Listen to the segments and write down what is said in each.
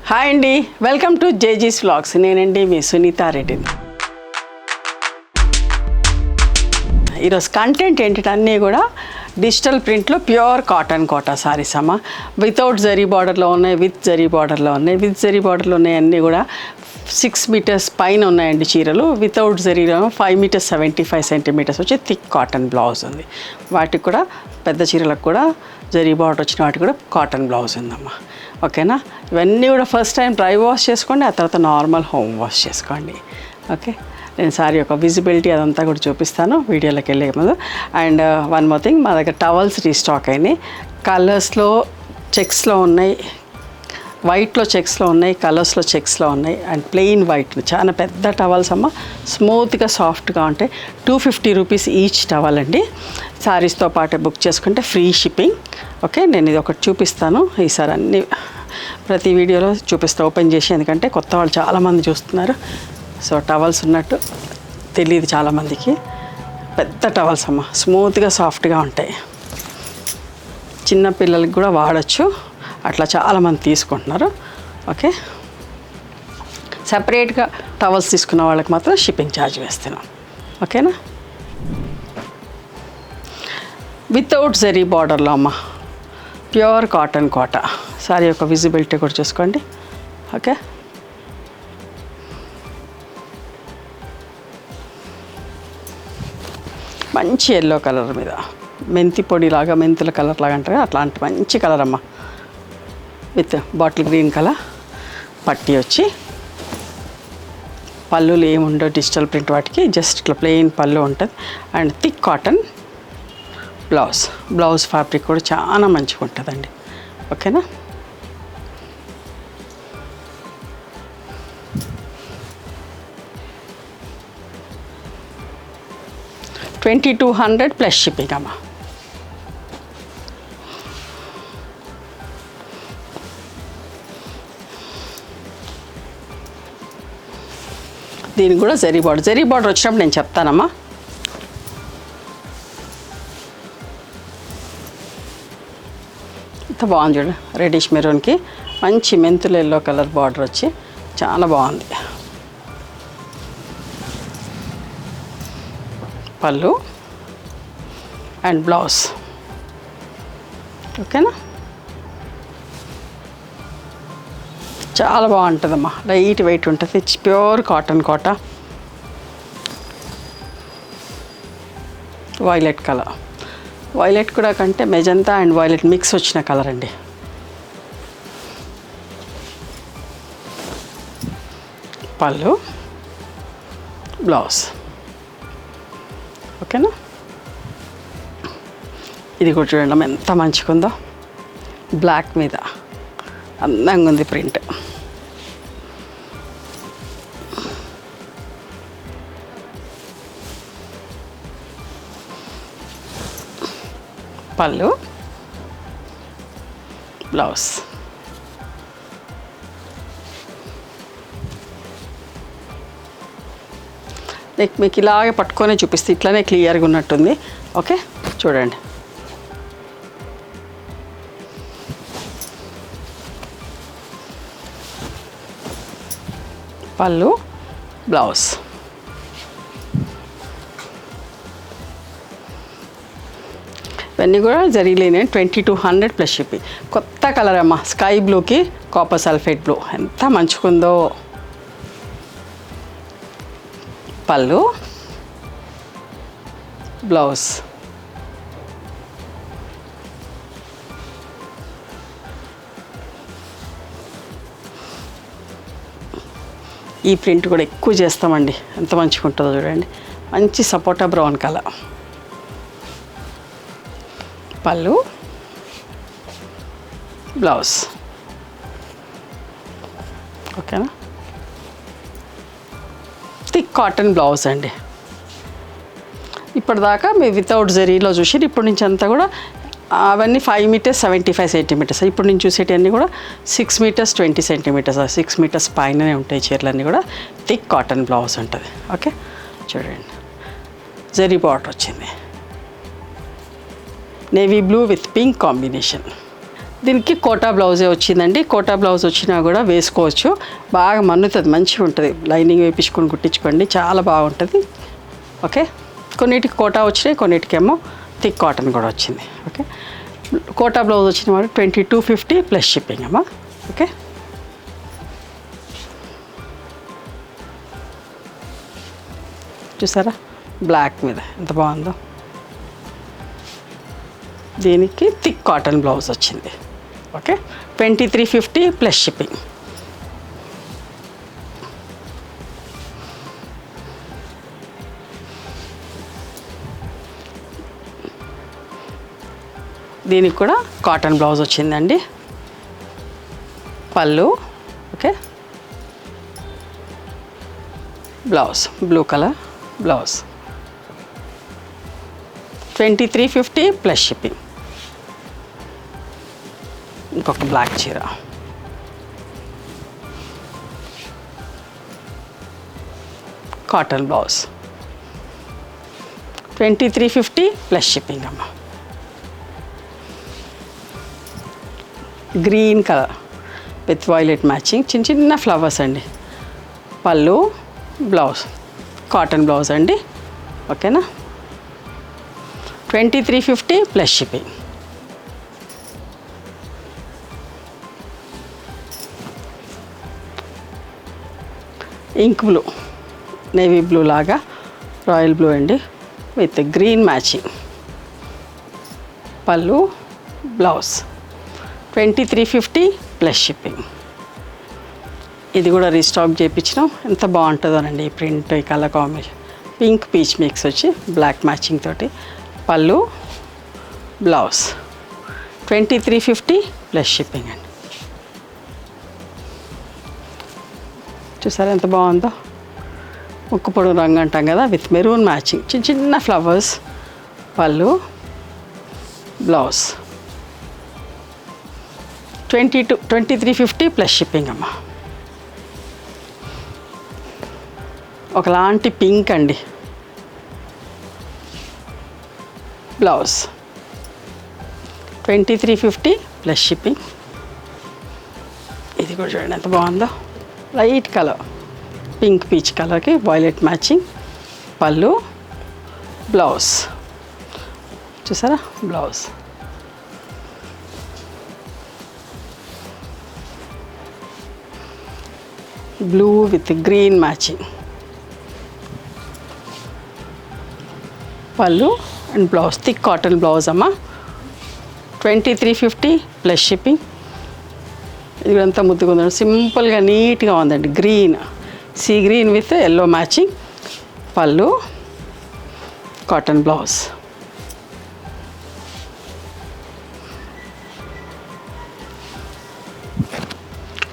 Hi అండి, welcome to జేజీస్ vlogs. నేనండి మీ సునీతా రెడ్డిని. ఈరోజు కంటెంట్ ఏంటంటే అన్నీ కూడా డిజిటల్ ప్రింట్లో ప్యూర్ కాటన్ కోటా సారీస్ అమ్మ. వితౌట్ జరీ బార్డర్లో ఉన్నాయి, విత్ జరీ బార్డర్లో ఉన్నాయి. విత్ జరీ బార్డర్లో ఉన్నాయి అన్నీ కూడా 6 మీటర్స్ పైన ఉన్నాయండి చీరలు. వితౌట్ జరీలో 5 మీటర్స్ 75 సెంటీమీటర్స్ వచ్చి థిక్ కాటన్ బ్లౌజ్ ఉంది. వాటికి కూడా పెద్ద చీరలకు కూడా జరీ బార్డర్ వచ్చిన వాటికి కూడా కాటన్ బ్లౌజ్ ఉందమ్మా. ఓకేనా? ఇవన్నీ కూడా ఫస్ట్ టైం డ్రై వాష్ చేసుకోండి, ఆ తర్వాత నార్మల్ హోమ్ వాష్ చేసుకోండి. ఓకే, నేను సారీ యొక్క విజిబిలిటీ అదంతా కూడా చూపిస్తాను వీడియోలోకి వెళ్ళే ముందు. అండ్ వన్ మోర్ థింగ్, మా దగ్గర టవల్స్ రీస్టాక్ అయినాయి. కలర్స్లో చెక్స్లో ఉన్నాయి, వైట్లో చెక్స్లో ఉన్నాయి, కలర్స్లో చెక్స్లో ఉన్నాయి. అండ్ ప్లెయిన్ వైట్ చాలా పెద్ద టవల్స్ అమ్మ, స్మూత్గా సాఫ్ట్గా ఉంటాయి. 250 రూపీస్ ఈచ్ టవల్ అండి. శారీస్తో పాటు బుక్ చేసుకుంటే ఫ్రీ షిప్పింగ్. ఓకే, నేను ఇది ఒకటి చూపిస్తాను ఈసారి, అన్ని ప్రతి వీడియోలో చూపిస్తా ఓపెన్ చేసి, ఎందుకంటే కొత్త వాళ్ళు చాలామంది చూస్తున్నారు. సో టవల్స్ ఉన్నట్టు తెలియదు చాలామందికి. పెద్ద టవల్స్ అమ్మ, స్మూత్గా సాఫ్ట్గా ఉంటాయి. చిన్న పిల్లలకి కూడా వాడచ్చు, అట్లా చాలామంది తీసుకుంటున్నారు. ఓకే, సపరేట్గా టవల్స్ తీసుకున్న వాళ్ళకి మాత్రం షిప్పింగ్ ఛార్జ్ వేస్తున్నాం. ఓకేనా? వితౌట్ జరీ బార్డర్లో అమ్మ, ప్యూర్ కాటన్ కోటా సారీ యొక్క విజిబిలిటీ కూడా చూసుకోండి. ఓకే, మంచి ఎల్లో కలర్ మీద మెంతి పొడిలాగా, మెంతుల కలర్ లాగా అంటారు, అట్లాంటి మంచి కలర్ అమ్మ. విత్ బాటిల్ గ్రీన్ కలర్ పట్టీ వచ్చి, పళ్ళులు ఏముండవు డిజిటల్ ప్రింట్, వాటికి జస్ట్ ఇట్లా ప్లెయిన్ పళ్ళు ఉంటుంది. And thick cotton blouse fabric కూడా చాలా మంచిగా ఉంటుందండి. ఓకేనా? $2200 ప్లస్ షిప్పింగ్ అమ్మ. దీనికి కూడా జరీ బార్డర్ వచ్చినప్పుడు నేను చెప్తానమ్మా. ఇంత బాగుంది చూడండి, రెడిష్ మెరూన్కి మంచి మెంతులు ఎల్లో కలర్ బార్డర్ వచ్చి చాలా బాగుంది. పళ్ళు అండ్ బ్లౌజ్. ఓకేనా? చాలా బాగుంటుందమ్మా, లైట్ వెయిట్ ఉంటుంది, pure cotton Kota. Violet colour, violet కూడా కంటే మెజంతా అండ్ వైలెట్ మిక్స్ వచ్చిన కలర్ అండి. పళ్ళు బ్లౌజ్. ఓకేనా? ఇది కూడా చూడండి ఎంత మంచిగా ఉందో, బ్లాక్ మీద అందంగా ఉంది ప్రింట్. పళ్ళు బ్లౌజ్. మీకు ఇలాగే పట్టుకొని చూపిస్తే ఇట్లానే క్లియర్గా ఉన్నట్టుంది. ఓకే, చూడండి. పళ్ళు బ్లౌజ్. ఇవన్నీ కూడా జరిగిలేనే. 2200 ప్లస్ షిప్పింగ్. కొత్త కలర్ అమ్మ, స్కై బ్లూకి కాపర్ సల్ఫేట్ బ్లూ, ఎంత మంచిగుందో. పళ్ళు బ్లౌజ్. ఈ ప్రింట్ కూడా ఎక్కువ చేస్తామండి, ఎంత మంచిగా ఉంటుందో చూడండి. మంచి సపోటా బ్రౌన్ కలర్. పళ్ళు బ్లౌజ్. ఓకేనా? థిక్ కాటన్ బ్లౌజ్ అండి. ఇప్పటిదాకా మీరు వితౌట్ జరీలో చూసి, ఇప్పుడు నుంచి అంతా కూడా అవన్నీ 5 మీటర్స్ 75 సెంటీమీటర్స్. ఇప్పుడు నేను చూసేటన్నీ కూడా 6 మీటర్స్ 20 సెంటీమీటర్స్, 6 మీటర్స్ పైననే ఉంటాయి చీరలన్నీ కూడా. థిక్ కాటన్ బ్లౌజ్ ఉంటుంది. ఓకే, చూడండి జరీ బార్డర్ వచ్చింది, navy blue with pink combination. దీనికి కోటా బ్లౌజే వచ్చిందండి. కోటా బ్లౌజ్ వచ్చినా కూడా వేసుకోవచ్చు, బాగా మన్నుతుంది, మంచిగా ఉంటుంది. లైనింగ్ వేయించుకొని కుట్టించుకోండి, చాలా బాగుంటుంది. ఓకే, కొన్నిటికి కోటా వచ్చినాయి, కొన్నిటికేమో థిక్ కాటన్ కూడా వచ్చింది. ఓకే, కోటా బ్లౌజ్ వచ్చిన వాడు 2250 ప్లస్ షిప్పింగ్ అమ్మా. ఓకే, చూసారా బ్లాక్ మీద ఎంత బాగుందో. దీనికి థిక్ కాటన్ బ్లౌజ్ వచ్చింది. Okay, 2350 plus shipping. దీనికి కూడా కాటన్ బ్లౌజ్ వచ్చిందండి. పళ్ళు, okay, blouse blue colour blouse 2350 plus shipping. ఇంకొక బ్లాక్ చీర, కాటన్ బ్లౌజ్ 2350 ప్లస్ షిప్పింగ్ అమ్మ. Green colour with violet matching, చిన్న చిన్న ఫ్లవర్స్ అండి. పళ్ళు, బ్లౌజ్ కాటన్ బ్లౌజ్ అండి. ఓకేనా, 2350 plus shipping. Ink blue, navy blue లాగా రాయల్ బ్లూ అండి విత్ గ్రీన్ మ్యాచింగ్. పళ్ళు, బ్లౌజ్ 2350 ప్లస్ షిప్పింగ్. ఇది కూడా రీస్టాక్ చేయించినాం. ఎంత బాగుంటుందోనండి ఈ ప్రింట్, ఈ colour combination. Pink peach mix వచ్చి బ్లాక్ మ్యాచింగ్ తోటి. పళ్ళు, బ్లౌజ్ 2350 ప్లస్ షిప్పింగ్ అండి. చూసారా ఎంత బాగుందో. ముక్కు పొడుగు రంగు అంటాం కదా, విత్ మెరూన్ మ్యాచింగ్, చిన్న చిన్న ఫ్లవర్స్. పళ్ళు, బ్లౌజ్ 2350 ప్లస్ షిప్పింగ్ అమ్మ. ఒకలాంటి పింక్ అండి. Blouse 2350 plus shipping. ఇది కూడా చూడండి ఎంత బాగుందో. లైట్ కలర్ పింక్ పీచ్ కలర్కి వైలెట్ మ్యాచింగ్. పళ్ళు, బ్లౌజ్ చూసారా blouse. Blue with green matching. పళ్ళు and blouse thick cotton blouse అమ్మ. 2350 ప్లస్ షిప్పింగ్. ఇది అంతా ముద్దుగా ఉందండి, సింపుల్గా నీట్గా ఉందండి. Green, sea green with yellow matching. పళ్ళు, కాటన్ బ్లౌజ్.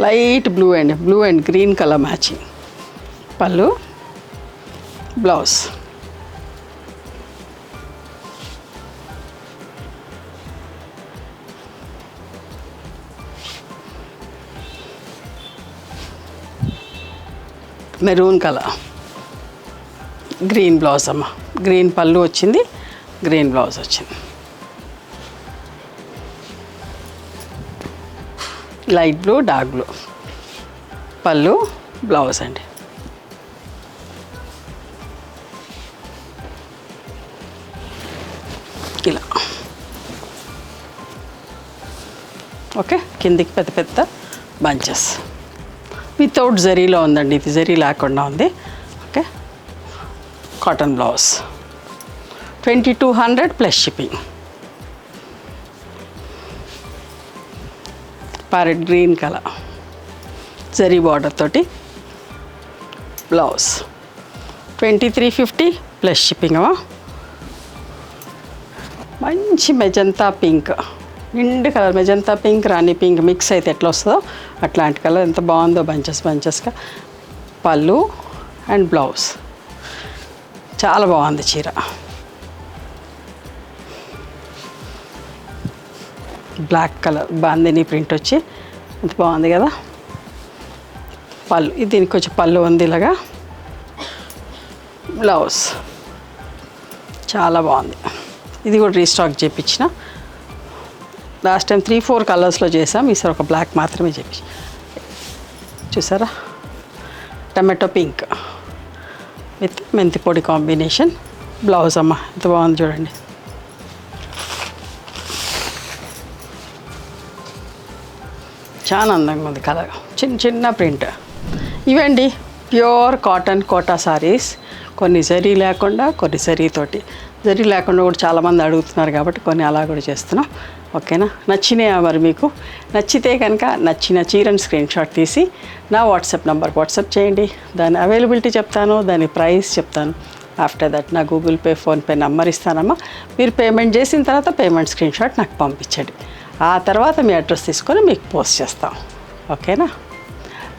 లైట్ బ్లూ అండి, blue and green colour matching. పళ్ళు, blouse. Maroon colour green blouse అమ్మ. గ్రీన్ పళ్ళు వచ్చింది, గ్రీన్ బ్లౌజ్ వచ్చింది. Light blue, dark blue. పళ్ళు, బ్లౌజ్ అండి. ఇలా ఓకే. కిందికి పెద్ద పెద్ద బంచెస్ వితౌట్ జరీలో ఉందండి, ఇది జరీ లేకుండా ఉంది. Okay, cotton blouse 2200 plus shipping. Parrot green colour zari border తోటి బ్లౌజ్ 2350 ప్లస్ షిప్పింగ్ అమ్మా. మంచి మెజంతా పింక్, నిండు కలర్ మెజంతా పింక్, రాణి పింక్ మిక్స్ అయితే ఎట్లా వస్తుందో అట్లాంటి కలర్. ఎంత బాగుందో బంచెస్ బంచెస్గా. పళ్ళు అండ్ బ్లౌజ్ చాలా బాగుంది చీర. బ్లాక్ కలర్ బాందిని ప్రింట్ వచ్చి ఎంత బాగుంది కదా. పళ్ళు, ఇది దీనికి వచ్చి పళ్ళు ఉంది ఇలాగా. బ్లౌజ్ చాలా బాగుంది. ఇది కూడా రీస్టాక్ చేయించిన లాస్ట్ టైం 3-4 కలర్స్లో చేసాం, ఈసారి ఒక బ్లాక్ మాత్రమే చెప్పి. చూసారా, టమాటో పింక్ విత్ మెంతి పొడి కాంబినేషన్ బ్లౌజ్ అమ్మ, ఎంత బాగుంది చూడండి. చాలా అందంగా ఉంది కలర్, చిన్న ప్రింట్. ఇవండి ప్యూర్ కాటన్ కోటా సారీస్, కొన్ని జరీ లేకుండా, కొన్ని జరీతోటి. జరీ లేకుండా కూడా చాలామంది అడుగుతున్నారు కాబట్టి కొన్ని అలా కూడా చేస్తున్నాం. ఓకేనా, నచ్చినాయా మరి మీకు? నచ్చితే కనుక నచ్చిన చీరని స్క్రీన్ షాట్ తీసి నా వాట్సాప్ నెంబర్కి వాట్సాప్ చేయండి. దాని అవైలబిలిటీ చెప్తాను, దాని ప్రైస్ చెప్తాను. ఆఫ్టర్ దట్ నా గూగుల్ పే, ఫోన్పే నెంబర్ ఇస్తానమ్మా. మీరు పేమెంట్ చేసిన తర్వాత పేమెంట్ స్క్రీన్ షాట్ నాకు పంపించండి. ఆ తర్వాత మీ అడ్రస్ తీసుకొని మీకు పోస్ట్ చేస్తాం. ఓకేనా.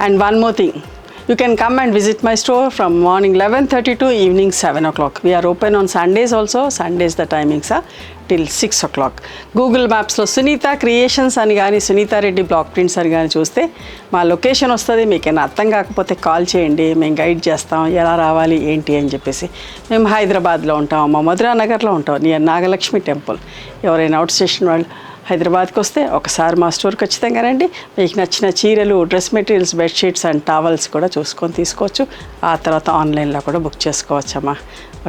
And one more thing, you can come and visit my store from morning 11:30 to evening 7 o'clock. We are open on Sundays also. Sundays the timings are till 6 o'clock. Google Mapsలో Sunitha Creations అని కానీ, Sunitha Reddy block prints అని కానీ చూస్తే మా location వస్తుంది. మీకు ఏమైనా అర్థం కాకపోతే కాల్ చేయండి, మేము గైడ్ చేస్తాం ఎలా రావాలి ఏంటి అని చెప్పేసి. మేము హైదరాబాద్లో ఉంటాం, మా మధురా నగర్లో ఉంటాం, నియర్ నాగలక్ష్మి టెంపుల్. ఎవరైనా అవుట్ స్టేషన్ వాళ్ళు హైదరాబాద్కి వస్తే ఒకసారి మా స్టోర్ ఖచ్చితంగా రండి. మీకు నచ్చిన చీరలు, dress materials, bedsheets and towels కూడా చూసుకొని తీసుకోవచ్చు. ఆ తర్వాత ఆన్లైన్లో కూడా బుక్ చేసుకోవచ్చమ్మా.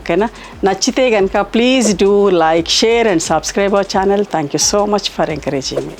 ఓకేనా. నచ్చితే కనుక please do like, share and subscribe our channel. Thank you so much for encouraging me.